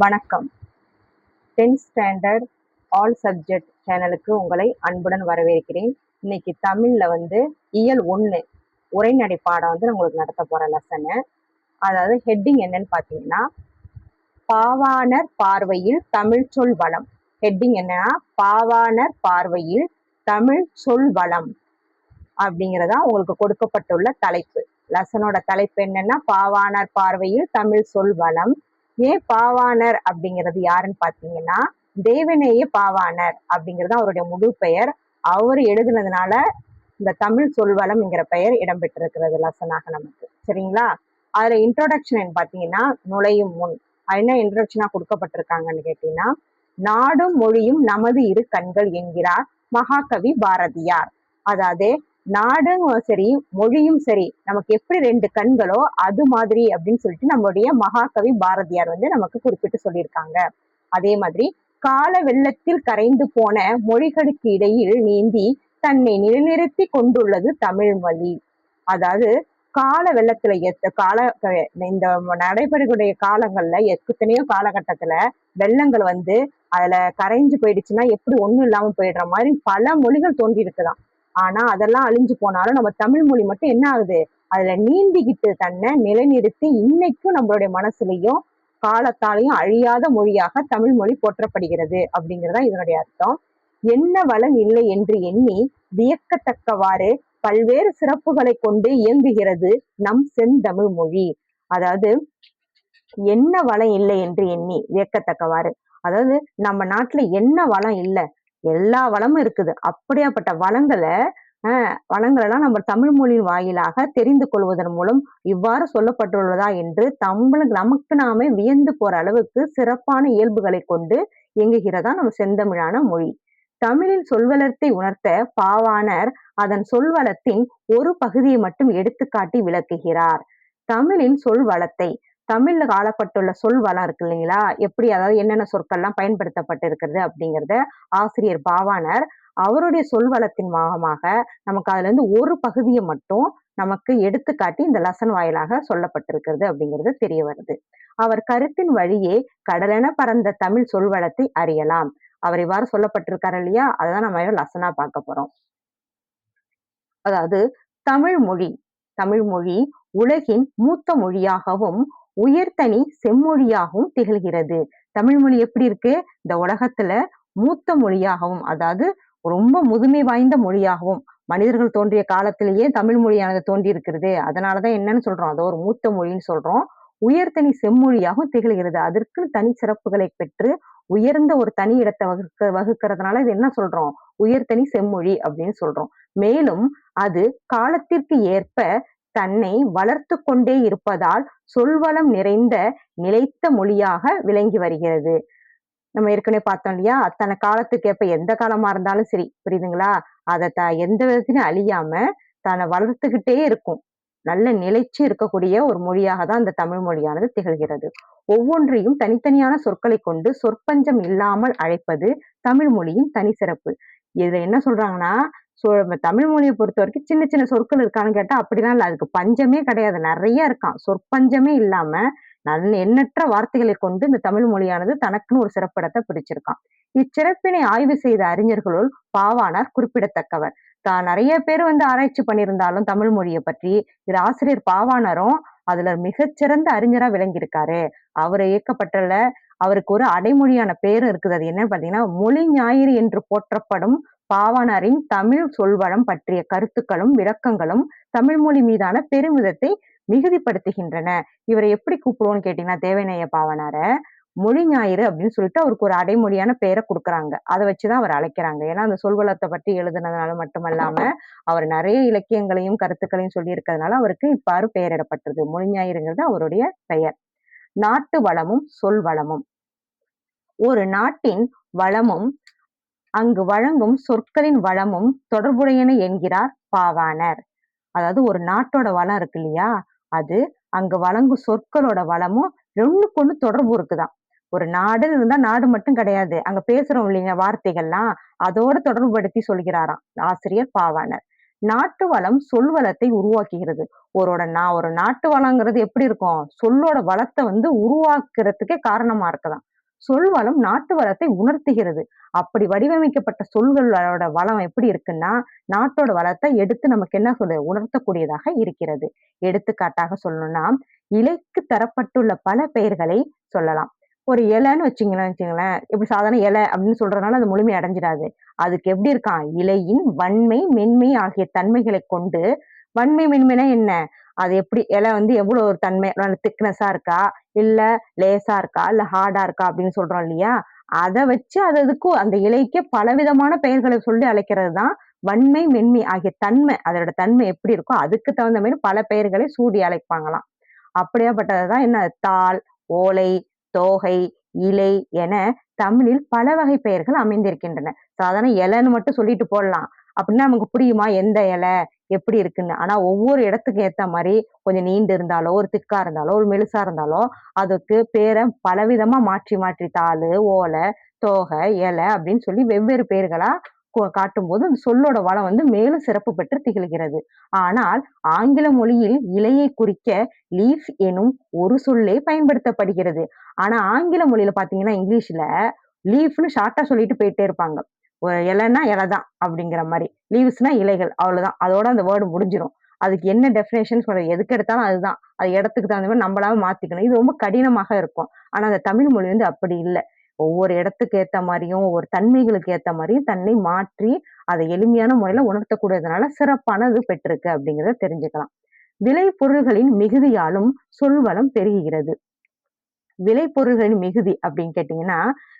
வணக்கம். 10th standard all subject சேனலுக்கு உங்களை அன்புடன் வரவேற்கிறேன். இன்னைக்கு தமிழ்ல இயல் 1 உரைநடை பாடம் நான் உங்களுக்கு நடத்த போற லெசனு. அதாவது ஹெட்டிங் என்னன்னு பார்த்தீங்கன்னா, பாவாணர் பார்வையில் தமிழ் சொல் வளம். ஹெட்டிங் என்னன்னா, பாவாணர் பார்வையில் தமிழ் சொல் வளம் அப்படிங்கிறதா உங்களுக்கு கொடுக்கப்பட்டுள்ள தலைப்பு. லெசனோட தலைப்பு என்னன்னா, பாவாணர் பார்வையில் தமிழ் சொல் வளம். ஏன் பாவாணர் அப்படிங்கிறது யாருன்னு பார்த்தீங்கன்னா, தேவநேய பாவாணர் அப்படிங்கிறது அவருடைய முழு பெயர். அவர் எழுதுனதுனால இந்த தமிழ் சொல்வளம்ங்கிற பெயர் இடம்பெற்றிருக்கிறது லெசனாக நமக்கு. சரிங்களா? அதுல இன்ட்ரோடக்ஷன் பார்த்தீங்கன்னா, நுழையும் முன் என்ன இன்ட்ரோடக்ஷனா கொடுக்கப்பட்டிருக்காங்கன்னு கேட்டீங்கன்னா, நாடும் மொழியும் நமது இரு கண்கள் என்கிறார் மகாகவி பாரதியார். அதாவது நாடும் சரி மொழியும் சரி நமக்கு எப்படி ரெண்டு கண்களோ அது மாதிரி அப்படின்னு சொல்லிட்டு நம்மளுடைய மகாகவி பாரதியார் நமக்கு குறிப்பிட்டு சொல்லியிருக்காங்க. அதே மாதிரி கால வெள்ளத்தில் கரைந்து போன மொழிகளுக்கு இடையில் நீந்தி தன்னை நிலைநிறுத்தி கொண்டுள்ளது தமிழ் மொழி. அதாவது கால வெள்ளத்துல இந்த நடைபெறக்கூடிய காலங்கள்ல எத்தனையோ காலகட்டத்துல வெள்ளங்கள் அதுல கரைஞ்சு போயிடுச்சுன்னா எப்படி ஒண்ணும் இல்லாம போயிடுற மாதிரி பல மொழிகள் தோன்றி இருக்குதான். ஆனா அதெல்லாம் அழிஞ்சு போனாலும் நம்ம தமிழ் மொழி மட்டும் என்ன ஆகுது, அதுல நீந்திக்கிட்டு தன்னை நிலைநிறுத்தி இன்னைக்கும் நம்மளுடைய மனசுலயும் காலத்தாலையும் அழியாத மொழியாக தமிழ் மொழி போற்றப்படுகிறது அப்படிங்கிறதா இதனுடைய அர்த்தம். என்ன வளம் இல்லை என்று எண்ணி வியக்கத்தக்கவாறு பல்வேறு சிறப்புகளை கொண்டு இயங்குகிறது நம் செந்தமிழ் மொழி. அதாவது என்ன வளம் இல்லை என்று எண்ணி வியக்கத்தக்கவாறு, அதாவது நம்ம நாட்டுல என்ன வளம் இல்லை, எல்லா வளமும் இருக்குது. அப்படியாப்பட்ட வளங்களெல்லாம் நம்ம தமிழ் மொழியின் வாயிலாக தெரிந்து கொள்வதன் மூலம் இவ்வாறு சொல்லப்பட்டுள்ளதா என்று நமக்கு நாமே வியந்து போற அளவுக்கு சிறப்பான இயல்புகளை கொண்டு இயங்குகிறதா நம்ம செந்தமிழான மொழி. தமிழின் சொல்வளத்தை உணர்த்த பாவாணர் அதன் சொல்வளத்தின் ஒரு பகுதியை மட்டும் எடுத்துக்காட்டி விளக்குகிறார். தமிழின் சொல்வளத்தை, தமிழ்ல காலப்பட்டுள்ள சொல் வளம் இருக்கு இல்லைங்களா, எப்படி அதாவது என்னென்ன சொற்கள்லாம் பயன்படுத்தப்பட்டு இருக்கிறது அப்படிங்கிறத ஆசிரியர் பாவாணர் அவருடைய சொல்வளத்தின் மூலமாக நமக்கு அதுல இருந்து ஒரு பகுதியை மட்டும் நமக்கு எடுத்துக்காட்டி இந்த லெசன் வாயிலாக சொல்லப்பட்டிருக்கிறது அப்படிங்கிறது தெரிய வருது. அவர் கருத்தின் வழியே கடலென பறந்த தமிழ் சொல்வளத்தை அறியலாம். அவர் இவ்வாறு சொல்லப்பட்டிருக்காரு இல்லையா, அதான் நம்ம லெசனா பார்க்க போறோம். அதாவது தமிழ் மொழி உலகின் மூத்த மொழியாகவும் உயர்தனி செம்மொழியாகவும் திகழ்கிறது. தமிழ் மொழி எப்படி இருக்கு, இந்த உலகத்துல மூத்த மொழியாகவும், அதாவது ரொம்ப முதுமை வாய்ந்த மொழியாகவும், மனிதர்கள் தோன்றிய காலத்திலேயே தமிழ் மொழியானது தோன்றி இருக்கிறது. அதனாலதான் என்னன்னு சொல்றோம், அதை ஒரு மூத்த மொழின்னு சொல்றோம். உயர்தனி செம்மொழியாகவும் திகழ்கிறது. அதற்கு தனி சிறப்புகளை பெற்று உயர்ந்த ஒரு தனி இடத்தை வகுக்கிறதுனால இது என்ன சொல்றோம், உயர்தனி செம்மொழி அப்படின்னு சொல்றோம். மேலும் அது காலத்திற்கு ஏற்ப தன்னை வளர்த்து கொண்டே இருப்பதால் சொல்வளம் நிறைந்த நிலைத்த மொழியாக விளங்கி வருகிறது. நம்ம ஏற்கனவே பார்த்தோம் இல்லையா, அத்தனை காலத்துக்கு ஏற்ப எந்த காலமா இருந்தாலும் சரி, புரியுதுங்களா, அதை எந்த விதத்திலும் அழியாம தன்னை வளர்த்துக்கிட்டே இருக்கும், நல்ல நிலைச்சு இருக்கக்கூடிய ஒரு மொழியாக தான் இந்த தமிழ் மொழியானது திகழ்கிறது. ஒவ்வொன்றையும் தனித்தனியான சொற்களை கொண்டு சொற்பஞ்சம் இல்லாமல் அழைப்பது தமிழ் மொழியின் தனி சிறப்பு. இதுல என்ன சொல்றாங்கன்னா, தமிழ் மொழியை பொறுத்த வரைக்கும் சின்ன சின்ன சொற்கள் இருக்கான்னு கேட்டா அப்படிலாம் இல்லை, அதுக்கு பஞ்சமே கிடையாது, நிறைய இருக்கான். சொற்பஞ்சமே இல்லாம எண்ணற்ற வார்த்தைகளை கொண்டு இந்த தமிழ் மொழியானது தனக்குன்னு ஒரு சிறப்பிடத்தை பிடிச்சிருக்கான். இச்சிறப்பினை ஆய்வு செய்த அறிஞர்களுள் பாவாணர் குறிப்பிடத்தக்கவர். தான் நிறைய பேர் ஆராய்ச்சி பண்ணியிருந்தாலும் தமிழ் மொழியை பற்றி இது ஆசிரியர் பாவாணரும் அதுல மிகச்சிறந்த அறிஞரா விளங்கியிருக்காரு. அவர் இயக்கப்பட்டுள்ள அவருக்கு ஒரு அடைமொழியான பேரும் இருக்குது. அது என்னன்னு பாத்தீங்கன்னா, மொழி ஞாயிறு என்று போற்றப்படும் பாவாணரின் தமிழ் சொல்வளம் பற்றிய கருத்துக்களும் விளக்கங்களும் தமிழ் மொழி மீதான பெருமிதத்தை மிகுதிப்படுத்துகின்றன. இவரை எப்படி கூப்பிடுவோம்னு கேட்டீங்கன்னா, தேவநேய பாவாணர மொழி ஞாயிறு அப்படின்னு சொல்லிட்டு அவருக்கு ஒரு அடைமொழியான பெயரை கொடுக்குறாங்க. அதை வச்சுதான் அவர் அழைக்கிறாங்க. ஏன்னா அந்த சொல்வளத்தை பற்றி எழுதுனதுனால மட்டுமல்லாம அவர் நிறைய இலக்கியங்களையும் கருத்துக்களையும் சொல்லி இருக்கிறதுனால அவருக்கு இவ்வாறு பெயரிடப்பட்டது. மொழி ஞாயிறுங்கிறது அவருடைய பெயர். நாட்டு வளமும் சொல் வளமும். ஒரு நாட்டின் வளமும் அங்கு வழங்கும் சொற்களின் வளமும் தொடர்புடையன என்கிறார் பாவாணர். அதாவது ஒரு நாட்டோட வளம் இருக்கு இல்லையா, அது அங்க வழங்கும் சொற்களோட வளமும் ஒண்ணுக்கு ஒண்ணு தொடர்பு இருக்குதான். ஒரு நாடு இருந்தா நாடு மட்டும் கிடையாது, அங்க பேசுறோம் இல்லைங்க வார்த்தைகள்லாம், அதோட தொடர்புபடுத்தி சொல்கிறாராம் ஆசிரியர் பாவாணர். நாட்டு வளம் சொல் வளத்தை உருவாக்குகிறது. ஒரு நாட்டு வளங்கிறது எப்படி இருக்கும்? சொல்லோட வளத்த வந்து உருவாக்குறதுக்கே காரணமா இருக்குதாம். சொல் வளம் நாட்டு வளத்தை உணர்த்துகிறது. அப்படி வடிவமைக்கப்பட்ட சொல்களோட வளம் எப்படி இருக்குன்னா, நாட்டோட வளத்த எடுத்து நமக்கு என்ன சொல்லுது? உணர்த்தக்கூடியதாக இருக்கிறது. எடுத்துக்காட்டாக சொல்லணும்னா, இலைக்கு தரப்பட்டுள்ள பல பெயர்களை சொல்லலாம். ஒரு இலைன்னு வச்சுங்களேன், இப்படி சாதாரண இலை அப்படின்னு சொல்றதுனால அது முழுமை அடைஞ்சிடாது. அதுக்கு எப்படி இருக்காம்? இலையின் வன்மை, மென்மை ஆகிய தன்மைகளைக் கொண்டு வன்மை, மென்மைனா என்ன? அது எப்படி இலை வந்து எவ்வளோ ஒரு தன்மை நல்ல திக்னஸா இருக்கா? இல்ல லேசா இருக்கா? இல்ல ஹார்டா இருக்கா? அப்படின்னு சொல்றோம் இல்லையா? அத வச்சு அது அதுக்கும் அந்த இலைக்கே பலவிதமான பெயர்கள சொல்லி அழைக்கிறது தான் வன்மை, மென்மை ஆகிய தன்மை. அதோட தன்மை எப்படி இருக்கோ, அதுக்கு தகுந்த மாரி பல பெயர்களை சூடி அழைப்பாங்களாம். அப்படியாப்பட்டது தான் என்ன தாள், ஓலை, தோகை, இலை என தமிழில் பல வகை பெயர்கள் அமைந்திருக்கின்றன. சாதாரண இலைன்னு மட்டும் சொல்லிட்டு போடலாம். அப்படின்னா நமக்கு புரியுமா? எந்த இலை? எப்படி இருக்குன்னு. ஆனா ஒவ்வொரு இடத்துக்கு ஏத்த மாரி கொஞ்சம் நீண்டு இருந்தாலோ, ஒரு திக்கா இருந்தாலோ, ஒரு மெலிசா இருந்தாலோ, அதுக்கு பேர பலவிதமா மாற்றி மாற்றி தாளு, ஓலை, தோகை, இலை அப்படின்னு சொல்லி வெவ்வேறு பெயர்களா காட்டும்போது அந்த சொல்லோட வளம் வந்து மேலும் சிறப்பு பெற்று திகழ்கிறது. ஆனால் ஆங்கில மொழியில் இலையை குறிக்க லீஃப் எனும் ஒரு சொல்லே பயன்படுத்தப்படுகிறது. ஆனா ஆங்கில மொழியில பார்த்தீங்கன்னா, இங்கிலீஷ்ல லீஃப்ன்னு ஷார்ட்டா சொல்லிட்டு போயிட்டே இருப்பாங்க. ஒரு இலைன்னா இலை தான் அப்படிங்கிற மாரி. லீவ்ஸ்னா இலைகள் அவ்வளோதான். அதோட அந்த வேர்ட் முடிஞ்சிரும். அதுக்கு என்ன டெஃபினேஷன் சொல்றது? எதுக்கு எடுத்தாலும் அதுதான். அது இடத்துக்கு தகுந்த மாரி நம்மளாவே மாத்திக்கணும். இது ரொம்ப கடினமாக இருக்கும். ஆனா அந்த தமிழ் மொழி வந்து அப்படி இல்ல. ஒவ்வொரு இடத்துக்கு ஏத்த மாரியும், ஒவ்வொரு தன்மைகளுக்கு ஏத்த மாரியும் தன்னை மாற்றி, அதை எளிமையான முறையில உணர்த்தக்கூடியதுனால சிறப்பானது பெற்றிருக்கு அப்படிங்கிறத தெரிஞ்சுக்கலாம். விளை பொருள்களின் மிகுதியாலும் சொல்வளம் பெருகுகிறது. விளைபொருள்களின் மிகுதி அப்படின்னு கேட்டீங்கன்னா,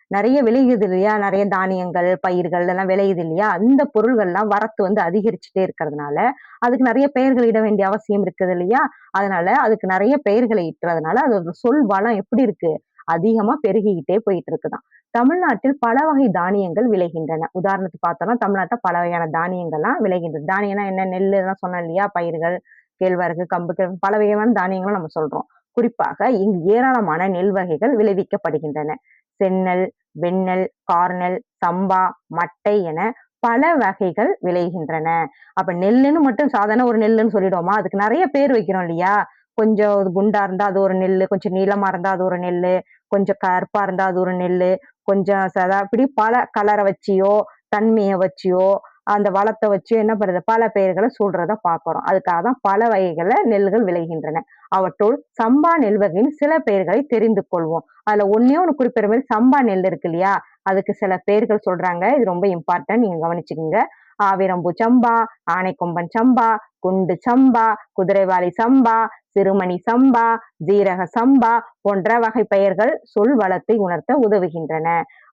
நெறைய விளையுது இல்லையா? நெறைய தானியங்கள், பயிர்கள் எல்லாம் விளையுது இல்லையா? அந்த பொருள்கள்லாம் வரத்து வந்து அதிகரிச்சுட்டே இருக்கிறதுனால, அதுக்கு நெறைய பெயர்கள் இட வேண்டிய அவசியம் இருக்குது இல்லையா? அதனால அதுக்கு நெறைய பெயர்களை இட்டறதுனால, அதோட சொல் வளம் எப்படி இருக்கு? அதிகமா பெருகிக்கிட்டே போயிட்டு இருக்குதாம். தமிழ்நாட்டில் பல வகை தானியங்கள் விளைகின்றன. உதாரணத்துக்கு பார்த்தோம்னா, தமிழ்நாட்டுல பல வகையான தானியங்கள்லாம் விளைகின்றது. தானியம்னா என்ன? நெல்லு இதெல்லாம் சொன்னேன் இல்லையா? பயிர்கள், கேழ்வரகு, கம்பு, பல வகையான தானியங்களும் நம்ம சொல்றோம். குறிப்பாக இங்கு ஏராளமான நெல் வகைகள் விளைவிக்கப்படுகின்றன. செந்நெல், வெண்ணெல், கார்நெல், சம்பா, மட்டை என பல வகைகள் விளைகின்றன. அப்ப நெல்லுன்னு மட்டும் சாதாரண ஒரு நெல்லுன்னு சொல்லிடுவோமா? அதுக்கு நெறைய பேர் வைக்கிறோம் இல்லையா? கொஞ்சம் குண்டா இருந்தா அது ஒரு நெல்லு, கொஞ்சம் நீளமா இருந்தா அது ஒரு நெல்லு, கொஞ்சம் கருப்பா இருந்தா அது ஒரு நெல்லு, கொஞ்சம் அப்படி பல கலர வச்சியோ, தன்மைய வச்சியோ, அந்த வளத்த வச்சு என்ன பண்றது? பல பெயர்கள சூடுறத பார்க்கிறோம். அதுக்காக தான் பல வகைகள்ல நெல்லுகள் விளைகின்றன. அவற்றுள் சம்பா நெல் வகையின் சில பெயர்களை தெரிந்து கொள்வோம். அதுல ஒண்ணே ஒண்ணு குறிப்பிடுற மாரி சம்பா நெல் இருக்கு இல்லையா? அதுக்கு சில பெயர்கள் சொல்றாங்க. இது ரொம்ப இம்பார்ட்டன்ட். நீங்க கவனிச்சுக்கங்க. ஆவிரம்பூ சம்பா, ஆனைக்கொம்பன் சம்பா, குண்டு சம்பா, குதிரைவாலி சம்பா, சிறுமணி சம்பா, ஜீரக சம்பா போன்ற வகை பெயர்கள் சொல் வளத்தை உணர்த்த உதவுகின்றன.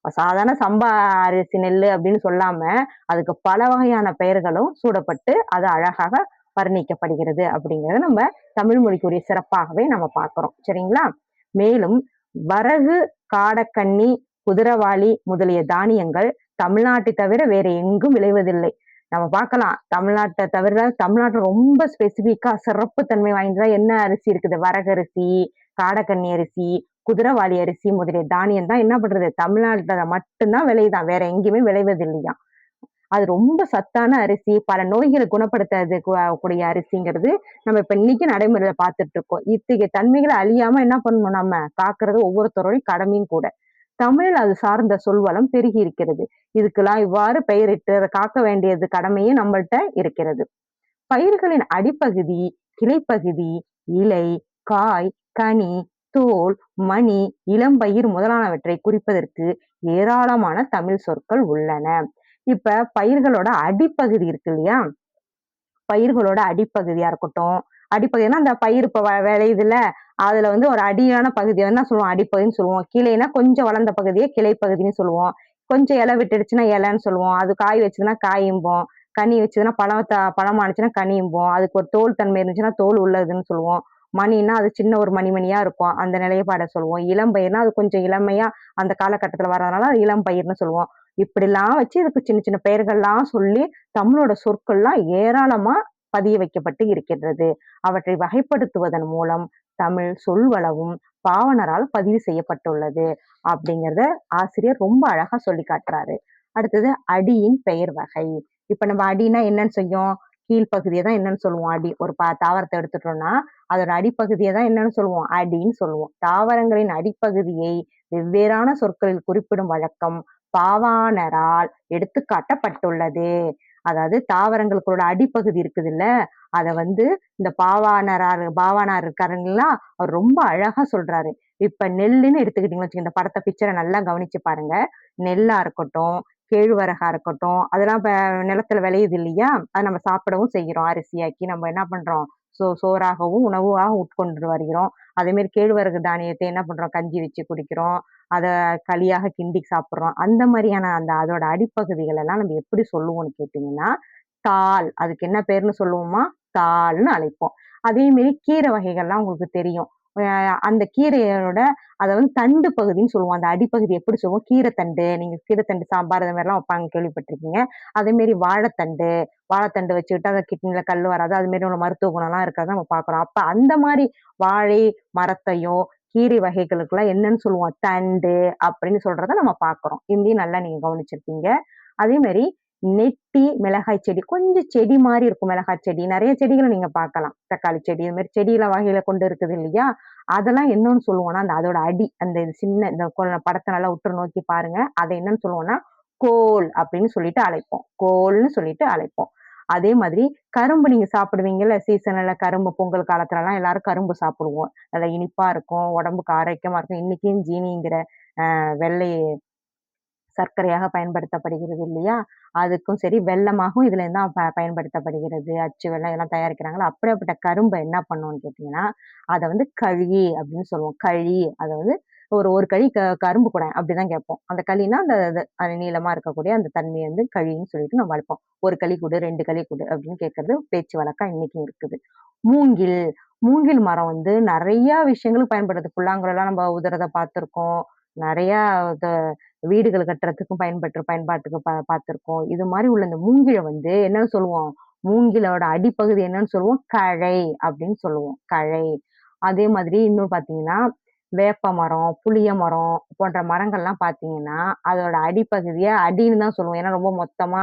சாதாரண சம்பா அரிசி நெல்லு அப்படின்னு சொல்லாம, அதுக்கு பல வகையான பெயர்களும் சூடப்பட்டு, அது அழகாக வர்ணிக்கப்படுகிறது அப்படிங்கிறத நம்ம தமிழ் மொழிக்குரிய சிறப்பாகவே நம்ம பார்க்கிறோம். சரிங்களா? மேலும் வரகு, காடக்கன்னி, குதிரவாளி முதலிய தானியங்கள் தமிழ்நாட்டை தவிர வேற எங்கும் விளைவதில்லை. நம்ம பார்க்கலாம். தமிழ்நாட்ட தவிர தமிழ்நாட்டுல ரொம்ப ஸ்பெசிஃபிக்கா சிறப்பு தன்மை வாய்ந்ததா என்ன அரிசி இருக்குது? வரகரிசி, காடக்கன்னி அரிசி, குதிரவாளி அரிசி முதலிய தானியம் தான் என்ன பண்றது? தமிழ்நாட்டுல மட்டும் தான் விளையுதாம். வேற எங்கேயுமே விளைவதில்லையாம். அது ரொம்ப சத்தான அரிசி. பல நோய்கள குணப்படுத்தறது கூடிய அரிசிங்கிறது, நம்ம இப்ப இன்னைக்கு நடைமுறையில பார்த்துட்டு இருக்கோம். இத்தகைய தன்மைகள அழியாம என்ன பண்ணணும் நம்ம? காக்கிறது ஒவ்வொருத்தருடைய கடமையும் கூட. தமிழில் அது சார்ந்த சொல்வளம் பெருகி இருக்கிறது. இதுக்கெல்லாம் இவ்வாறு பெயரிட்டு அத காக்க வேண்டியது கடமையும் நம்மள்ட்ட இருக்கிறது. பயிர்களின் அடிப்பகுதி, கிளைப்பகுதி, இலை, காய், கனி, தோல், மணி, இளம்பயிர் முதலானவற்றை குறிப்பதற்கு ஏராளமான தமிழ் சொற்கள் உள்ளன. இப்ப பயிர்களோட அடிப்பகுதி இருக்கு இல்லையா? பயிர்களோட அடிப்பகுதியா இருக்கட்டும். அடிப்பகுதினா அந்த பயிர் இப்ப விளையுதுல்ல, அதுல வந்து ஒரு அடியான பகுதிய என்ன சொல்லுவோம்? அடிப்பகுதின்னு சொல்லுவோம். கீழைன்னா கொஞ்சம் வளர்ந்த பகுதிய கிளைப்பகுதின்னு சொல்லுவோம். கொஞ்சம் இலை விட்டுடுச்சுன்னா இலைன்னு சொல்லுவோம். அது காய் வச்சதுன்னா காயும்போம். கனி வச்சதுன்னா பழமானுச்சுன்னா கனியும்போம். அதுக்கு ஒரு தோல் தன்மை இருந்துச்சுன்னா தோல் உள்ளதுன்னு சொல்லுவோம். மணின்னா அது சின்ன ஒரு மணிமணியா இருக்கும். அந்த நிலைப்பாட சொல்லுவோம். இளம் பயிர்னா அது கொஞ்சம் இளமையா அந்த காலகட்டத்துல வர்றதுனால அது இளம் பயிர்ன்னு சொல்லுவோம். இப்படிலாம் வச்சு இதுக்கு சின்ன சின்ன பெயர்கள்லாம் சொல்லி தமிழோட சொற்கள்லாம் ஏராளமா பதிய வைக்கப்பட்டு இருக்கின்றது. அவற்றை வகைப்படுத்துவதன் மூலம் தமிழ் சொல்வளவும் பாவனரால் பதிவு செய்யப்பட்டுள்ளது. அப்படிங்கிறத ஆசிரியர் ரொம்ப அழகா சொல்லி காட்டுறாரு. அடுத்தது அடியின் பெயர் வகை. இப்ப நம்ம அடின்னா என்னன்னு செய்யும்? கீழ்ப்பகுதிய தான் என்னன்னு சொல்லுவோம் அடி. ஒரு தாவரத்த எடுத்துட்டோம்னா, அதோட அடிப்பகுதிய தான் என்னன்னு சொல்லுவோம்? அடின்னு சொல்லுவோம். தாவரங்களின் அடிப்பகுதியை வெவ்வேறான சொற்களில் குறிப்பிடும் வழக்கம் பாவாணரால் எடுத்துக்காட்டப்பட்டுள்ளது. அதாவது தாவரங்களுக்கோட அடிப்பகுதி இருக்குதுல்ல, அத வந்து இந்த பாவாணர் இருக்காருங்களா, அவர் ரொம்ப அழகா சொல்றாரு. இப்ப நெல்லுன்னு எடுத்துக்கிட்டீங்கன்னு வச்சுக்கங்க, இந்த பிக்சர நல்லா கவனிச்சு பாருங்க. நெல்லா இருக்கட்டும், கேழ்வரகா இருக்கட்டும், அதெல்லாம் இப்ப நிலத்துல விளையுது இல்லையா? அத நம்ம சாப்பிடவும் செய்கிறோம். அரிசியாக்கி நம்ம என்ன பண்றோம்? சோறாகவும், உணவாக உட்கொண்டு வருகிறோம். அதே மாரி கேழ்வரகு தானியத்தை என்ன பண்றோம்? கஞ்சி வச்சு குடிக்கிறோம். அத களியாக கிண்டி சாப்பிடுறோம். அந்த மாரியான அதோட அடிப்பகுதிகள் எல்லாம் நம்ம எப்படி சொல்லுவோம்னு கேட்டீங்கன்னா, தாள். அதுக்கு என்ன பேருன்னு சொல்லுவோமா? தாள்ன்னு அழைப்போம். அதே மாரி கீரை வகைகள்லாம் உங்களுக்கு தெரியும். அந்த கீரையோட அத வந்து தண்டு பகுதின்னு சொல்லுவோம். அந்த அடிப்பகுதி எப்படி சொல்லுவோம்? கீரைத்தண்டு. நீங்க கீரைத்தண்டு சாம்பார் அது மாரிலாம் வப்பாங்க கேள்விப்பட்டுருக்கீங்க. அதே மாரி வாழைத்தண்டு வச்சுக்கிட்டு அத கிட்னில கல் வராது. அது மாரி உள்ள மருத்துவ குணம்லாம் இருக்கிறத நம்ம பார்க்குறோம். அப்ப அந்த மாரி வாழை மரத்தையோ, கீரை வகைகளுக்கெல்லாம் என்னன்னு சொல்லுவோம்? தண்டு அப்படின்னு சொல்றத நம்ம பார்க்குறோம். இதையும் நல்லா நீங்க கவனிச்சிருப்பீங்க. அதே மாரி நெட்டி மிளகாய் செடி. கொஞ்சம் செடி மாரி இருக்கும் மிளகாய் செடி. நெறைய செடிகள நீங்க பார்க்கலாம். தக்காளி செடி, இது மாரி செடியில வகையில கொண்டு இருக்குது இல்லையா? அதெல்லாம் என்னன்னு சொல்லுவோம்னா, அதோட அடி அந்த சின்ன இந்த படத்த நல்லா உற்று நோக்கி பாருங்க. அத என்னன்னு சொல்லுவோம்னா, கோல் அப்படின்னு சொல்லிட்டு அழைப்போம். கோல்ன்னு சொல்லிட்டு அழைப்போம். அதே மாதிரி கரும்பு நீங்க சாப்பிடுவீங்கல்ல, சீசன்ல கரும்பு பொங்கல் காலத்துலலாம் எல்லாரும் கரும்பு சாப்பிடுவோம். நல்லா இனிப்பா இருக்கும், உடம்புக்கு ஆரோக்கியமா இருக்கும். இன்னைக்கும் ஜீனிங்கிற வெள்ளை சர்க்கரையாக பயன்படுத்தப்படுகிறது இல்லையா? அதுக்கும் சரி, வெல்லமாகவும் இதுலேருந்து தான் பயன்படுத்தப்படுகிறது. அச்சு வெல்லம் இதெல்லாம் தயாரிக்கிறாங்கல்ல. அப்படியாப்பட்ட கரும்ப என்ன பண்ணுவோம்னு கேட்டீங்கன்னா, அத வந்து களி அப்படின்னு சொல்லுவோம். அத வந்து ஒரு களி கரும்பு குடேன் அப்படிதான் கேட்போம். அந்த களின்னா அந்த அது நீளமா இருக்கக்கூடிய அந்த தன்மைய வந்து களின்னு சொல்லிட்டு நம்ம அழைப்போம். 1 களி குடு, 2 களி குடு அப்படின்னு கேட்கறது பேச்சு வழக்கா இன்னைக்கும் இருக்குது. மூங்கில், மூங்கில் மரம் வந்து நெறைய விஷயங்களுக்கு பயன்படுது. புல்லாங்குழலாம் நம்ம ஊதுறத பார்த்துருக்கோம். நெறையா வீடுகள் கட்டுறதுக்கும் பயன்பாட்டுக்கு பார்த்துருக்கோம். இது மாரி உள்ள இந்த மூங்கில வந்து என்னன்னு சொல்லுவோம்? மூங்கிலோட அடிப்பகுதி என்னன்னு சொல்லுவோம்? கழை அப்படின்னு சொல்லுவோம். கழை. அதே மாதிரி இன்னும் பார்த்தீங்கன்னா, வேப்ப மரம், புளிய மரம் போன்ற மரங்கள்லாம் பார்த்தீங்கன்னா, அதோட அடிப்பகுதிய அடின்னு தான் சொல்லுவோம். ஏன்னா ரொம்ப மொத்தமா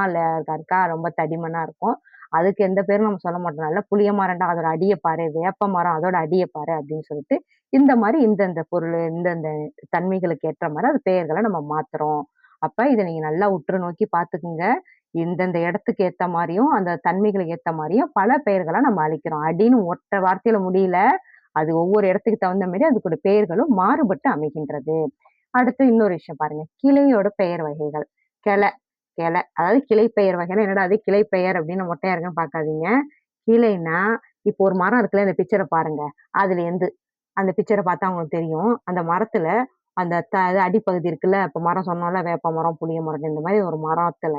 இருக்கா, ரொம்ப தடிமனா இருக்கும். அதுக்கு எந்த பேரும் நம்ம சொல்ல மாட்டோம். நல்ல புளிய மரம்டா அதோட அடிய பாரு, வேப்ப மரம் அதோட அடிய பாரு அப்படின்னு சொல்லிட்டு, இந்த மாரி இந்தந்த பொருள் இந்தந்த தன்மைகளுக்கு ஏற்ற மாரி அது பெயர்கள நம்ம மாத்துறோம். அப்ப இத நீங்க நல்லா உற்று நோக்கி பார்த்துக்குங்க. இந்தந்த இடத்துக்கு ஏத்த மாரியும், அந்த தன்மைகளுக்கு ஏத்த மாரியும் பல பெயர்கள நம்ம அளிக்கிறோம். அடின்னு ஒற்றை வார்த்தையில முடியல. அது ஒவ்வொரு இடத்துக்கு தகுந்த மாரி அதுக்கூட பெயர்களும் மாறுபட்டு அமைகின்றது. அடுத்து இன்னொரு விஷயம் பாருங்க. கிளையோட பெயர் வகைகள். கிள கிள அதாவது கிளை பெயர் வகைன்னா என்னடா அது கிளை பெயர் அப்படின்னு மொட்டையா இருக்குன்னு பார்க்காதீங்க. கிளைன்னா, இப்போ ஒரு மரம் இருக்குல்ல, இந்த பிக்சர பாருங்க. அதுலேருந்து அந்த பிக்சர பார்த்தா உங்களுக்கு தெரியும். அந்த மரத்துல அந்த இது அடிப்பகுதி இருக்குல்ல, இப்ப மரம் சொன்னோம்ல, வேப்ப மரம், புளிய மரம் இந்த மாரி ஒரு மரத்துல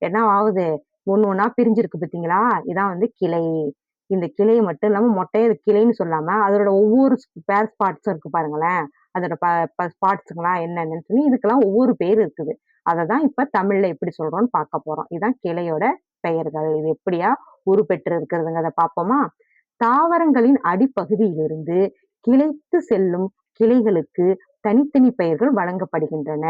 என்ன ஆவுது? ஒண்ணு ஒண்ணா பிரிஞ்சிருக்கு பார்த்தீங்களா? இதான் வந்து கிளை. இந்த கிளை மட்டும் இல்லாம மொட்டையா இது கிளைன்னு சொல்லாம, அதோட ஒவ்வொரு ஸ்பேர் பார்ட்ஸும் இருக்கு பாருங்களேன். அதோட ப ப பார்ட்ஸுங்கலாம் என்னென்னன்னு சொல்லி இதுக்கெல்லாம் ஒவ்வொரு பேர் இருக்குது. அததான் இப்ப தமிழ்ல எப்படி சொல்றோம்ன்னு பார்க்க போறோம். இதான் கிளையோட பெயர்கள். இது எப்படியா உருப்பெற்று இருக்கிறதுங்கிறத பார்ப்போமா? தாவரங்களின் அடிப்பகுதியிலிருந்து கிளைத்து செல்லும் கிளைகளுக்கு தனித்தனி பெயர்கள் வழங்கப்படுகின்றன.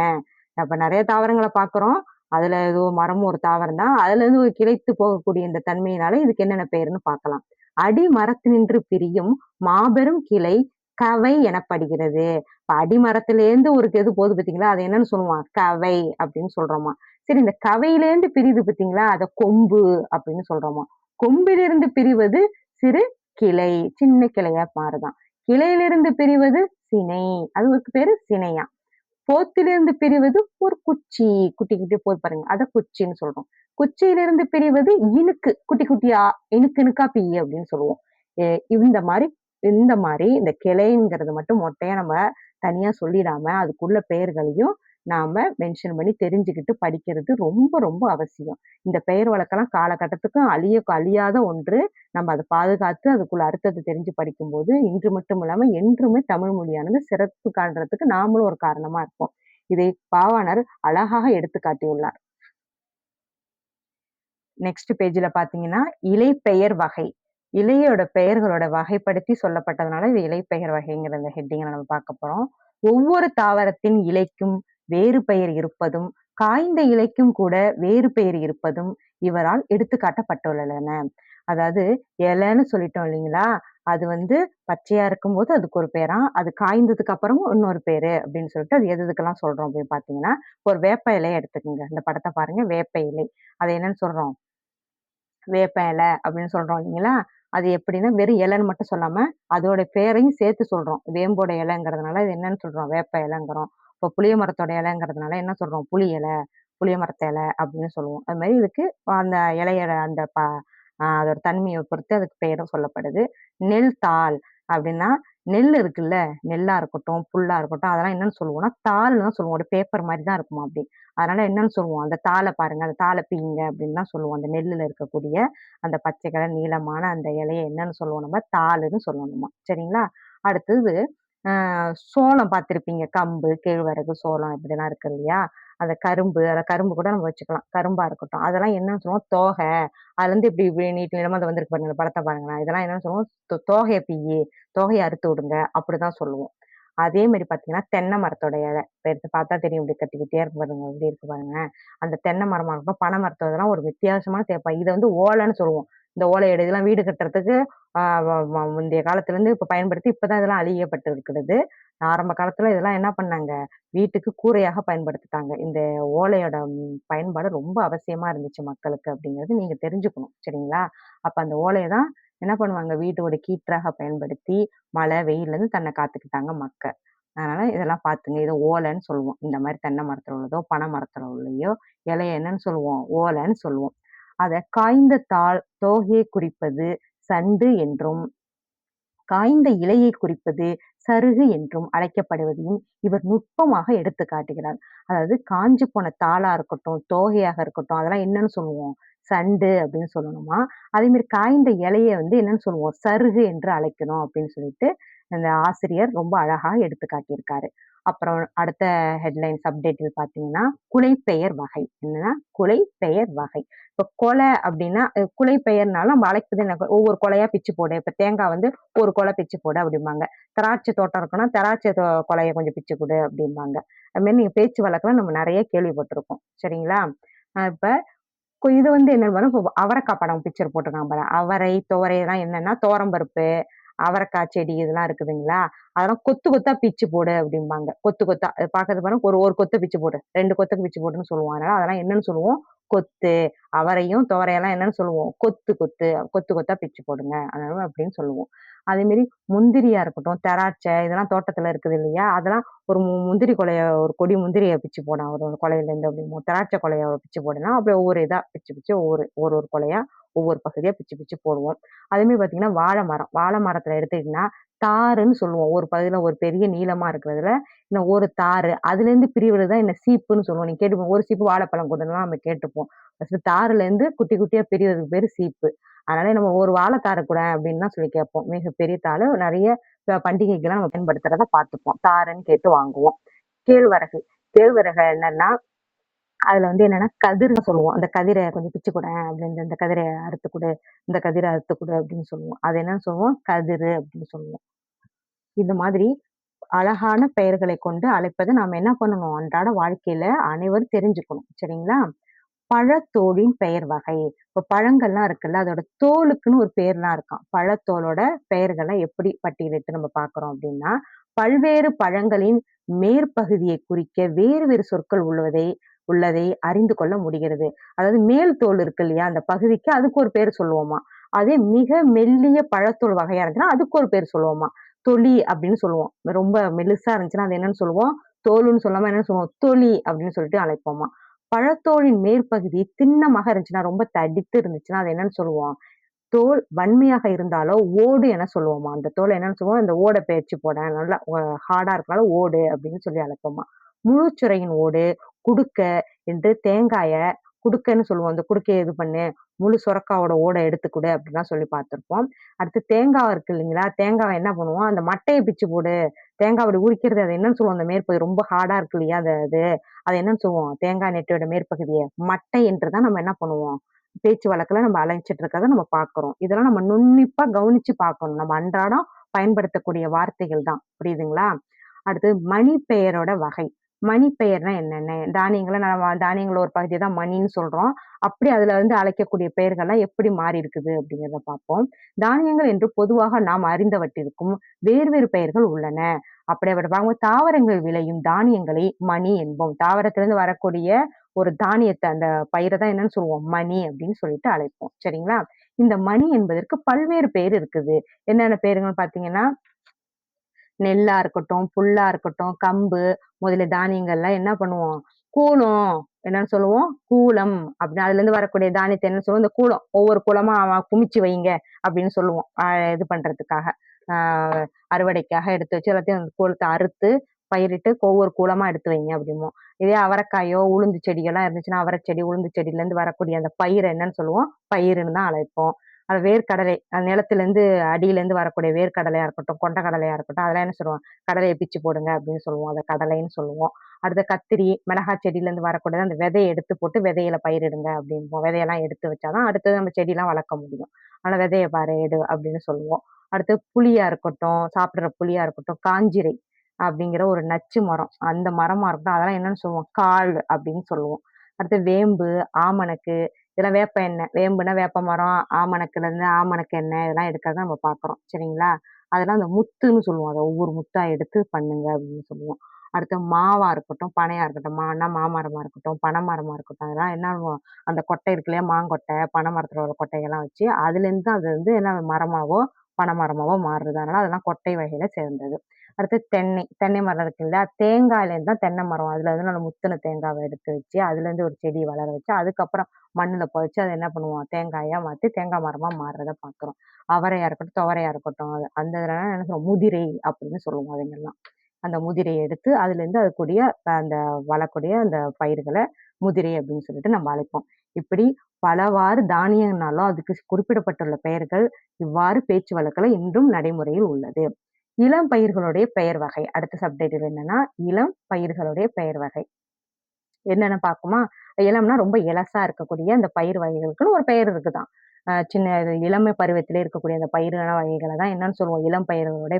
அப்ப நெறைய தாவரங்கள பார்க்குறோம். அதுல ஏதோ மரமும் ஒரு தாவரம் தான். அதுலேருந்து ஒரு கிளைத்து போகக்கூடிய இந்த தன்மையினால இதுக்கு என்னென்ன பெயர்ன்னு பார்க்கலாம். அடிமரத்தினின்று பிரியும் மாபெரும் கிளை கவை எனப்படுகிறது. இப்ப அடிமரத்திலேருந்து ஒரு இது போகுது பார்த்தீங்களா? அத என்னன்னு சொல்லுவான்? கவை அப்படின்னு சொல்றோமா. சரி இந்த கவையிலேருந்து பிரியுது பார்த்தீங்களா? அத கொம்பு அப்படின்னு சொல்றோமா. கொம்பிலிருந்து பிரிவது சிறு கிளை. சின்ன கிளையா மாறுதாம். கிளையிலிருந்து பிரிவது சினை. அதுக்கு பேரு சினையாம். போத்திலிருந்து பிரிவது ஒரு குச்சி. குட்டி குட்டியா போது பாருங்க. அத குச்சின்னு சொல்றோம். குச்சியிலிருந்து பிரிவது இணுக்கு. குட்டி குட்டியா இணுக்கு இணுக்கா பிய்யு அப்படின்னு சொல்லுவோம். எ இந்த மாரி இந்த கிளைங்கிறது மட்டும் மொட்டையா நம்ம தனியா சொல்லிடாம, அதுக்குள்ள பெயர்களையும் நாம மென்ஷன் பண்ணி தெரிஞ்சுக்கிட்டு படிக்கிறது ரொம்ப ரொம்ப அவசியம். இந்த பெயர் வழக்கெல்லாம் காலகட்டத்துக்கும் அழியாத ஒன்று. நம்ம அத பாதுகாத்து அதுக்குள்ள அர்த்தத்த தெரிஞ்சு படிக்கும்போது, இன்று மட்டும் இல்லாம என்றுமே தமிழ் மொழியானது சிறப்பு காண்றதுக்கு நாமளும் ஒரு காரணமா இருப்போம். இதை பாவாணர் அழகாக எடுத்துக் காட்டியுள்ளார். நெக்ஸ்ட் பேஜ்ல பார்த்தீங்கன்னா, இலைப்பெயர் வகை. இலையோட பெயர்களோட வகைப்படுத்தி சொல்லப்பட்டதுனால, இது இலைப்பெயர் வகைங்கிற இந்த ஹெட்டிங்ல நம்ம பார்க்க போறோம். ஒவ்வொரு தாவரத்தின் இலைக்கும் வேறு பெயர் இருப்பதும், காய்ந்த இலைக்கும் கூட வேறு பெயர் இருப்பதும் இவரால் எடுத்துக்காட்டப்பட்டுள்ளன. அதாவது இலைன்னு சொல்லிட்டோம் இல்லைங்களா? அது வந்து பச்சையா இருக்கும்போது அதுக்கு ஒரு பேராம். அது காய்ந்ததுக்கு அப்புறமும் இன்னொரு பேரு அப்படின்னு சொல்லிட்டு அது எது எதுக்கெல்லாம் சொல்றோம் அப்படின்னு பார்த்தீங்கன்னா, ஒரு வேப்ப இலைய எடுத்துக்கங்க. இந்த படத்த பாருங்க வேப்ப இலை. அத என்னன்னு சொல்றோம்? வேப்ப இல அப்படின்னு சொல்றோம் இல்லைங்களா? அது எப்படின்னா, வெறும் இலைன்னு மட்டும் சொல்லாம, அதோட பேரையும் சேர்த்து சொல்றோம். வேம்போட இலைங்கிறதுனால இது என்னன்னு சொல்றோம்? வேப்ப இலைங்கிறோம். இப்போ புளிய மரத்தோட இலைங்கிறதுனால என்ன சொல்றோம்? புளி இல, புளிய மரத்து இல அப்படின்னு சொல்லுவோம். அது மாரி இதுக்கு அந்த இலையோட அந்த அதோட தன்மைய பொறுத்து அதுக்கு பெயரும் சொல்லப்படுது. நெல் தாள் அப்படின்னா, நெல் இருக்குல்ல, நெல்லா இருக்கட்டும், புல்லா இருக்கட்டும், அதெல்லாம் என்னன்னு சொல்லுவோம்னா, தாள்ன்னு தான் சொல்லுவோம். ஒரு பேப்பர் மாரி தான் இருக்குமா அப்படி. அதனால என்னன்னு சொல்லுவோம்? அந்த தாள பாருங்க, அந்த தாள பீயுங்க அப்படின்னு தான் சொல்லுவோம். அந்த நெல்லுல இருக்கக்கூடிய அந்த பச்சை கலர் நீளமான அந்த இலைய என்னன்னு சொல்லுவோம் நம்ம? தாளுன்னு சொல்லுவோம் நம்ம. சரிங்களா? அடுத்தது அ சோளம் பார்த்திருப்பீங்க. கம்பு, கேழ்வரகு, சோளம் இப்படிலாம் இருக்கு இல்லையா? அந்த கரும்பு, அத கரும்பு கூட நம்ம வச்சுக்கலாம். கரும்பா இருக்கட்டும். அதெல்லாம் என்னன்னு சொல்லுவோம்? தோகை. அதுலருந்து இப்படி இப்படி நீட்ட நீளமா அது வந்திருக்கு பாருங்க. இந்த படத்த பாருங்களேன். இதெல்லாம் என்னன்னு சொல்லுவோம்? தோகைய பிய்யி, தோகைய அறுத்து விடுங்க. அப்படிதான் சொல்லுவோம். அதே மாரி பார்த்தீங்கன்னா, தென்னை மரத்தோட இலை. இப்ப எடுத்து பார்த்தா தெரியும். இப்படி கட்டிக்கிட்டே இருக்கு பாருங்க. எப்படி இருக்கு பாருங்க. அந்த தென்னை மரமா இருக்கட்டும், பனை மரத்தோடதெல்லாம் ஒரு வித்தியாசமான தேய்ப்பா. இத வந்து ஓலைன்னு சொல்லுவோம். இந்த ஓலையேடு இதெல்லாம் வீடு கட்டுறதுக்கு ஆ வ வ முந்தைய காலத்துலருந்து இப்ப பயன்படுத்தி இப்ப தான் இதெல்லாம் அழியப்பட்டு இருக்கிறது. ஆரம்ப காலத்துல இதெல்லாம் என்ன பண்ணாங்க, வீட்டுக்கு கூரையாக பயன்படுத்திட்டாங்க. இந்த ஓலையோட பயன்பாடு ரொம்ப அவசியமா இருந்துச்சு மக்களுக்கு அப்படிங்கிறது நீங்க தெரிஞ்சுக்கணும். சரிங்களா? அப்ப அந்த ஓலைய தான் என்ன பண்ணுவாங்க, வீட்டோட கீற்றாக பயன்படுத்தி மழை, வெயில்லருந்து தன்னை காத்துக்கிட்டாங்க மக்க. அதனால இதெல்லாம் பார்த்துங்க. இத ஓலைன்னு சொல்லுவோம். இந்த மாரி தென்னை மரத்துல உள்ளதோ, பனை மரத்துல உள்ளயோ இலைய என்னன்னு சொல்லுவோம்? ஓலைன்னு சொல்லுவோம். அத காய்ந்த தாள், தோகையை குறிப்பது சண்டு என்றும், காய்ந்த இலையை குறிப்பது சருகு என்றும் அழைக்கப்படுவதையும் இவர் நுட்பமாக எடுத்துக் காட்டுகிறார். அதாவது காஞ்சு போன தாளா இருக்கட்டும், தோகையாக இருக்கட்டும், அதெல்லாம் என்னன்னு சொல்லுவோம்? சண்டு அப்படின்னு சொல்லணுமா. அதே மாரி காய்ந்த இலைய வந்து என்னன்னு சொல்லுவோம்? சருகு என்று அழைக்கணும் அப்படின்னு சொல்லிட்டு, அந்த ஆசிரியர் ரொம்ப அழகா எடுத்து காட்டியிருக்காரு. அப்புறம் அடுத்த ஹெட்லைன் சப்டைட்டில் பார்த்தீங்கன்னா, குலைப்பெயர் வகை. என்னன்னா, குலைப்பெயர் வகை. இப்ப கொலை அப்படின்னா, குலைப்பெயர்னாலும் நம்ம அழைப்பது என்ன? ஒவ்வொரு கொலையா பிச்சு போடு. இப்ப தேங்காய் வந்து ஒரு கொலை பிச்சு போடு அப்படிம்பாங்க. திராட்சை தோட்டம் இருக்குன்னா, திராட்சை கொலைய கொஞ்சம் பிச்சு குடு அப்படிம்பாங்க. அது மாரி நீங்க பேச்சு வழக்குல நம்ம நெறைய கேள்விப்பட்டுருக்கோம். சரிங்களா? இப்ப இது வந்து என்ன வரும், இப்ப அவரைக்காய் படம் பிக்சர் போட்டுருக்காங்க பாருங்க. அவரை, துவரை இதெல்லாம் என்னன்னா, துவரம் பருப்பு, அவரைக்காய் செடி இதெல்லாம் இருக்குதுங்களா? அதெல்லாம் கொத்து கொத்தா பிச்சு போடு அப்படிம்பாங்க. கொத்து கொத்தா. அது பார்க்கறது பாருங்க ஒரு ஒரு கொத்து பிச்சு போடு. 2 கொத்துக்கு பிச்சு போடுன்னு சொல்லுவோம். அதனால அதெல்லாம் என்னன்னு சொல்லுவோம்? கொத்து. அவரையும், துவரையெல்லாம் என்னன்னு சொல்லுவோம்? கொத்து கொத்து. கொத்து கொத்தா பிச்சு போடுங்க. அதனால அப்படின்னு சொல்லுவோம். அதேமாரி முந்திரியா இருக்கட்டும், திராட்சை இதெல்லாம் தோட்டத்துல இருக்குது இல்லையா? அதெல்லாம் ஒரு முந்திரி கொலைய ஒரு கொடி முந்திரிய பிச்சு போடான் ஒரு ஒரு கொலையிலேருந்து அப்படிம்போம். திராட்சை கொலைய பிச்சு போடுனா, அப்படியே ஒவ்வொரு இதா பிச்சு பிச்சு ஒவ்வொரு ஒரு ஒரு கொலையா, ஒவ்வொரு பகுதியா பிச்சு பிச்சு போடுவோம். அதேமாரி பார்த்தீங்கன்னா, வாழை மரம். வாழை மரத்துல எடுத்துக்கிட்டீங்கன்னா, தாருன்னு சொல்லுவோம். ஒரு பகுதியில ஒரு பெரிய நீளமா இருக்கிறதுல, இந்த ஒரு தாரு. அதுலேருந்து பிரிவுறது தான் இந்த சீப்புன்னு சொல்லுவோம். நீங்க கேட்டுருப்போம். ஒரு சீப்பு வாழைப்பழம் குடுன்னுலாம் நம்ம கேட்டுருப்போம். ஃபர்ஸ்ட்டு தாருலேருந்து குட்டி குட்டியா பிரிவதுக்கு பேரு சீப்பு. அதனால நம்ம ஒரு வாழைத்தாரு குடேன் அப்படின்னு தான் சொல்லி கேட்போம். மிகப்பெரிய தாரு நெறைய பண்டிகைக்கெல்லாம் நம்ம பயன்படுத்துறத பார்த்துப்போம். தாருன்னு கேட்டு வாங்குவோம். கேழ்வரகு. கேழ்வரகு என்னன்னா, அதுல வந்து என்னன்னா கதிர்ன்னு சொல்லுவோம். அந்த கதிர கொஞ்சம் பிச்சு குடேன் அப்படின்னு இந்த கதிர அறுத்து குடு, இந்த கதிர அறுத்து குடு அப்படின்னு சொல்லுவோம். அது என்னன்னு சொல்லுவோம்? கதிரு அப்படின்னு சொல்லுவோம். இந்த மாதிரி அழகான பெயர்களை கொண்டு அழைப்பத நாம என்ன பண்ணணும்? அன்றாட வாழ்க்கையில அனைவரும் தெரிஞ்சுக்கணும். சரிங்களா? பழத்தோலின் பெயர் வகை. இப்ப பழங்கள்லாம் இருக்குல்ல, அதோட தோலுக்குன்னு ஒரு பேர்லாம் இருக்காம். பழத்தோலோட பெயர்கள எப்படி பட்டியலிட்டு நம்ம பார்க்குறோம் அப்படின்னா, பல்வேறு பழங்களின் மேற்பகுதியை குறிக்க வேறு வேறு சொற்கள் உள்ளதை அறிந்து கொள்ள முடிகிறது. அதாவது மேல் தோல் இருக்கு இல்லையா? அந்த பகுதிக்கு அதுக்கு ஒரு பேர் சொல்லுவோமாம். அதே மிக மெல்லிய பழத்தோல் வகையா இருந்துச்சுன்னா, அதுக்கு ஒரு பேர் சொல்லுவோமாம். தொலி அப்படின்னு சொல்லுவோம். ரொம்ப மெலிசா இருந்துச்சுன்னா, அது என்னன்னு சொல்லுவோம்? தோலுன்னு சொல்லாம என்ன சொல்லுவோம்? தொலி அப்படின்னு சொல்லிட்டு அழைப்போமாம். பழத்தோலின் மேற்பகுதி திண்ணமாக இருந்துச்சுன்னா, ரொம்ப தடித்து இருந்துச்சுன்னா, அது என்னன்னு சொல்லுவோம்? தோல் வன்மையாக இருந்தாலோ, ஓடு என சொல்லுவோமாம். அந்த தோல என்னன்னு சொல்லுவோம்? இந்த ஓட பேச்சு போடேன். நல்லா ஹார்டா இருக்கனால ஓடு அப்படின்னு சொல்லி அழைப்போமாம். முழுச்சுரையின் ஓடு, குடுக்க என்று தேங்காய குடுக்கன்னு சொல்லுவோம். அந்த குடுக்கைய இது பண்ணு, முழு சொரக்காவோட ஓட எடுத்து குடு அப்படிலாம் சொல்லி பார்த்துருப்போம். அடுத்து தேங்காய் இருக்கு இல்லைங்களா? தேங்காவ என்ன பண்ணுவோம்? அந்த மட்டைய பிச்சு போடு. தேங்காய் அப்படி உரிக்கிறது அது என்னன்னு சொல்லுவோம்? அந்த மேற்பகுதி ரொம்ப ஹார்டா இருக்கு இல்லையா? அது அது. அத என்னன்னு சொல்லுவோம்? தேங்காய் நெட்டியோட மேற்பகுதிய. மட்டை என்று தான் நம்ம என்ன பண்ணுவோம்? பேச்சு வழக்குல நம்ம அழைச்சுட்டு இருக்கிறத நம்ம பார்க்கிறோம். இதெல்லாம் நம்ம நுண்ணிப்பா கவனிச்சு பார்க்கணும். நம்ம அன்றாடம் பயன்படுத்தக்கூடிய வார்த்தைகள் தான். புரியுதுங்களா? அடுத்து மணி பெயரோட வகை. மணிப்பெயர்னா என்னென்ன? தானியங்கள ஒரு பகுதிய தான் மணின்னு சொல்றோம். அப்படி அதுல வந்து அழைக்கக்கூடிய பெயர்கள்லாம் எப்படி மாறி இருக்குது அப்படிங்கிறத பார்ப்போம். தானியங்கள் என்று பொதுவாக நாம் அறிந்தவற்றிற்கும் வேறு வேறு பெயர்கள் உள்ளன. அப்படி பார்க்கும்போது தாவரங்கள் விளையும் தானியங்களை மணி என்போம். தாவரத்திலிருந்து வரக்கூடிய ஒரு தானியத்த அந்த பயிர தான் என்னன்னு சொல்லுவோம்? மணி அப்படின்னு சொல்லிட்டு அழைப்போம். சரிங்களா? இந்த மணி என்பதற்கு பல்வேறு பெயர் இருக்குது. என்னென்ன பெயர்கள்னு பார்த்தீங்கன்னா, நெல்லா இருக்கட்டும், புல்லா இருக்கட்டும், கம்பு முதலிய தானியங்கள்லாம் என்ன பண்ணுவோம்? கூலம் என்னன்னு சொல்லுவோம்? கூலம் அப்படின்னு அதுலேருந்து வரக்கூடிய தானியத்த என்ன சொல்லுவோம்? இந்த கூலம். ஒவ்வொரு கூலமா குமிச்சு வைங்க அப்படின்னு சொல்லுவோம். இது பண்றதுக்காக. ஆ அறுவடைக்காக எடுத்து வச்சு எல்லாத்தையும் அந்த கூலத்த அறுத்து, பயிரிட்டு ஒவ்வொரு கூலமா எடுத்து வைங்க அப்படிம்போம். இதே அவரைக்காயோ, உளுந்து செடிகள்லாம் இருந்துச்சுன்னா, அவரைச்செடி, உளுந்து செடியிலேருந்து வரக்கூடிய அந்த பயிர என்னன்னு சொல்லுவோம்? பயிருன்னு தான் அழைப்போம். அது வேர்க்கடலை. நிலத்துலேருந்து அடியிலேருந்து வரக்கூடிய வேர்க்கடலையா இருக்கட்டும், கொண்ட கடலையா இருக்கட்டும், அதெல்லாம் என்ன சொல்லுவோம்? கடலைய பிச்சு போடுங்க அப்படின்னு சொல்லுவோம். அத கடலைன்னு சொல்லுவோம். அடுத்து கத்திரி, மிளகாய் செடியிலேருந்து வரக்கூடியது அந்த விதைய எடுத்து போட்டு விதையில பயிரிடுங்க அப்படிம்போம். விதையெல்லாம் எடுத்து வச்சா தான் அடுத்தது நம்ம செடிலாம் வளர்க்க முடியும். அதனால விதைய பாரு எடு அப்படின்னு சொல்லுவோம். அடுத்து புளியா இருக்கட்டும், சாப்பிடுற புளியா இருக்கட்டும், காஞ்சிரை அப்படிங்கிற ஒரு நச்சு மரம். அந்த மரமா இருக்கட்டும், அதெல்லாம் என்னன்னு சொல்லுவோம்? காள் அப்படின்னு சொல்லுவோம். அடுத்து வேம்பு, ஆமணக்கு, இதெல்லாம் வேப்ப எண்ணெய். வேம்புனா வேப்ப மரம், ஆமணக்குலேருந்து ஆமணக்கு எண்ணெய் இதெல்லாம் எடுக்கிறத நம்ம பார்க்குறோம். சரிங்களா? அதெல்லாம் அந்த முத்துன்னு சொல்லுவோம். அத ஒவ்வொரு முத்தா எடுத்து பண்ணுங்க அப்படின்னு சொல்லுவோம். அடுத்து மாவா இருக்கட்டும், பனையா இருக்கட்டும். மான்னா மாமரமா இருக்கட்டும், பனை மரமா இருக்கட்டும். அதெல்லாம் என்ன ஆகும்? அந்த கொட்டை இருக்கு இல்லையா? மாங்கொட்டை, பனை மரத்துல உள்ள கொட்டையெல்லாம் வச்சு, அதுலேருந்து தான் அது வந்து என்ன மரமாவோ, பனை மரமாவோ மாறுது. அதனால அதெல்லாம் கொட்டை வகையில சேர்ந்தது. அடுத்து தென்னை. தென்னை மரம் இருக்கு இல்லையா? தேங்காயிலேருந்து தான் தென்னை மரம். அதுல வந்து நல்ல முத்துன தேங்காவ எடுத்து வச்சு, அதுலேருந்து ஒரு செடி வளர வச்சு, அதுக்கப்புறம் மண்ணுல புதைச்சு அத என்ன பண்ணுவோம்? தேங்காயா மாத்தி தேங்காய் மரமா மாறுறத பார்க்குறோம். அவரையா இருக்கட்டும், துவரையா இருக்கட்டும். அந்த இதுலலாம் என்ன சொல்லுவோம்? முதிரை அப்படின்னு சொல்லுவோம் அதுங்கெல்லாம். அந்த முதிரைய எடுத்து அதுலேருந்து அதுக்கூடிய அந்த வளரக்கூடிய அந்த பயிர்கள முதிரை அப்படின்னு சொல்லிட்டு நம்ம அழைப்போம். இப்படி பலவாறு தானியம்னாலும் அதுக்கு குறிப்பிடப்பட்டுள்ள பெயர்கள் இவ்வாறு பேச்சு வழக்குல இன்றும் நடைமுறையில் உள்ளது. இளம் பயிர்களுடைய பெயர் வகை. அடுத்த சப்டைட்டில் என்னன்னா, இளம் பயிர்களுடைய பெயர் வகை. என்னென்ன பார்ப்போமா? இளம்னா ரொம்ப இளசா இருக்கக்கூடிய அந்த பயிர் வகைகளுக்குன்னு ஒரு பெயர் இருக்குதாம். சின்ன இளமை பருவத்திலே இருக்கக்கூடிய அந்த பயிரான வகைகள தான் என்னன்னு சொல்லுவோம்? இளம் பயிர்களுடைய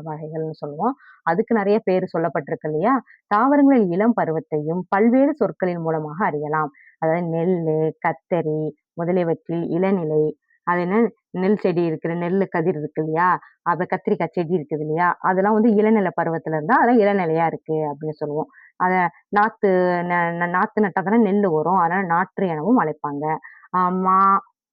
வகைகள்னு சொல்லுவோம். அதுக்கு நெறைய பேரு சொல்லப்பட்டிருக்கு இல்லையா? தாவரங்களின் இளம் பருவத்தையும் பல்வேறு சொற்களின் மூலமாக அறியலாம். அதாவது நெல்லு, கத்தரி முதலியவற்றில் இளநிலை, அது என்ன நெல் செடி இருக்குது, நெல்லு கதிர் இருக்கு இல்லையா? அப்ப கத்திரிக்காய் செடி இருக்குது இல்லையா? அதெல்லாம் வந்து இளநிலை பருவத்துல இருந்தா, அதெல்லாம் இளநிலையா இருக்கு அப்படின்னு சொல்லுவோம். அத நாத்து ந ந நாத்து நட்டா தானே நெல்லு வரும். அதனால நாற்று எனவும் அழைப்பாங்க. ஆ மா,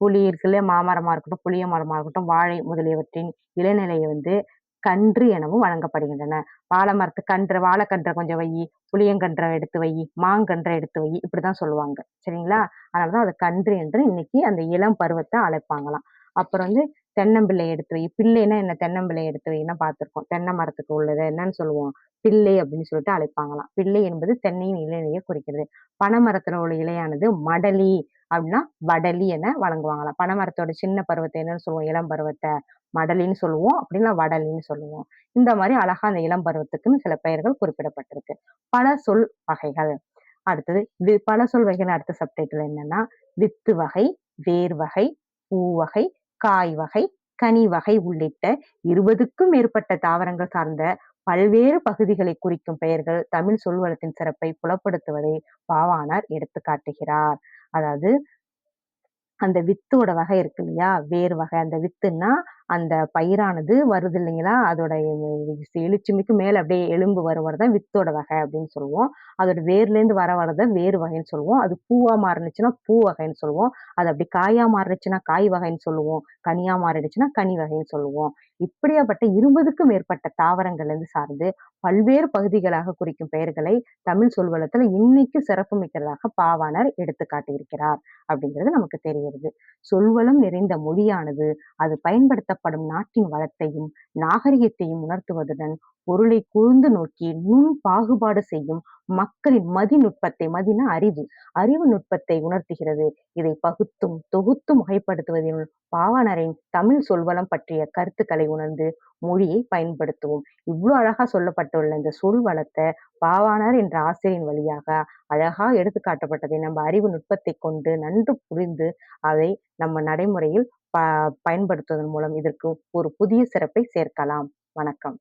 புளி இருக்கு இல்லையா? மாமரமா இருக்கட்டும், புளிய மரமா இருக்கட்டும், வாழை முதலியவற்றின் இளநிலையை வந்து கன்று எனவும் வழங்கப்படுகின்றன. வாழை மரத்து கன்று வாழைக்கன்ற கொஞ்சம் வையி, புளியங்கன்ற எடுத்து வையி, மாங்கன்ற எடுத்து வையி, இப்படிதான் சொல்லுவாங்க. சரிங்களா? அதனால தான் அத கன்று என்று இன்னைக்கு அந்த இளம் பருவத்த அழைப்பாங்களாம். அப்புறம் வந்து தென்னம்பிள்ளை எடுத்து வை. பிள்ளைன்னா என்ன? தென்னம்பிள்ளை எடுத்து வைன்னா பார்த்துருக்கோம். தென்னை மரத்துக்கு உள்ளத என்னன்னு சொல்லுவோம்? பிள்ளை அப்படின்னு சொல்லிட்டு அழைப்பாங்களாம். பிள்ளை என்பது தென்னையின் இளநிலையை குறிக்கிறது. பனை மரத்துல உள்ள இலையானது மடலி அப்படின்னா வடலி என வழங்குவாங்களாம். பனை மரத்தோட சின்ன பருவத்த என்னன்னு சொல்லுவோம்? இளம் பருவத்த மடலின்னு சொல்லுவோம். அப்படின்னா வடலின்னு சொல்லுவோம். இந்த மாரி அழகா அந்த இளம் பருவத்துக்குன்னு சில பெயர்கள் குறிப்பிடப்பட்டிருக்கு. பல சொல் வகைகள். அடுத்தது பல சொல் வகைகள் அடுத்த சப்டைட்டில் என்னன்னா, வித்து வகை, வேர் வகை, பூ வகை, காய் வகை, கனி வகை உள்ளிட்ட 20க்கும் மேற்பட்ட தாவரங்கள் சார்ந்த பல்வேறு பகுதிகளை குறிக்கும் பெயர்கள் தமிழ் சொல்வளத்தின் சிறப்பை புலப்படுத்துவதை பாவாணர் எடுத்துக் காட்டுகிறார். அதாவது அந்த வித்தோட வகை இருக்கு இல்லையா? வேர் வகை. அந்த வித்துன்னா, அந்த பயிரானது வருது இல்லைங்களா? அதோட எழுச்சிமிக்கு மேல அப்படியே எலும்பு வரும் வரத வித்தோட வகை அப்படின்னு சொல்லுவோம். அதோட வேர்லேருந்து வரத வேர் வகைன்னு சொல்லுவோம். அது பூவா மாறுனுச்சுன்னா, பூ வகைன்னு சொல்லுவோம். அது அப்படி காயா மாறுனுச்சுன்னா, காய் வகைன்னு சொல்லுவோம். கனியா மாறிடுச்சுன்னா, கனி வகைன்னு சொல்லுவோம். இப்படியாப்பட்ட 20க்கும் மேற்பட்ட தாவரங்கள்லேருந்து சார்ந்து, பல்வேறு பகுதிகளாக குறிக்கும் பெயர்களை தமிழ் சொல்வளத்துல இன்னைக்கும் சிறப்பு மிக்கதாக பாவாணர் எடுத்துக் காட்டியிருக்கிறார். அப்படிங்கிறது நமக்கு தெரிகிறது. சொல்வளம் நிறைந்த மொழியானது, அது பயன்படுத்தப்படும் நாட்டின் வளத்தையும், நாகரிகத்தையும் உணர்த்துவதுடன், பொருளை கூர்ந்து நோக்கி நுண் பாகுபாடு செய்யும் மக்களின் மதிநுட்பத்தை மதினா அறிவு. அறிவு நுட்பத்தை உணர்த்துகிறது. இதை பகுத்தும், தொகுத்தும் வகைப்படுத்துவதில் பாவாணரின் தமிழ் சொல்வளம் பற்றிய கருத்துக்களை உணர்ந்து மொழியை பயன்படுத்துவோம். இவ்ளோ அழகா சொல்லப்பட்டுள்ள இந்த சொல் வளத்த பாவாணர் என்ற ஆசிரியரின் வழியாக அழகா எடுத்துக்காட்டப்பட்டதை நம்ம அறிவு நுட்பத்தை கொண்டு நன்கு புரிந்து அதை நம்ம நடைமுறையில் பயன்படுத்துவதன் மூலம் இதற்கு ஒரு புதிய சிறப்பை சேர்க்கலாம். வணக்கம்.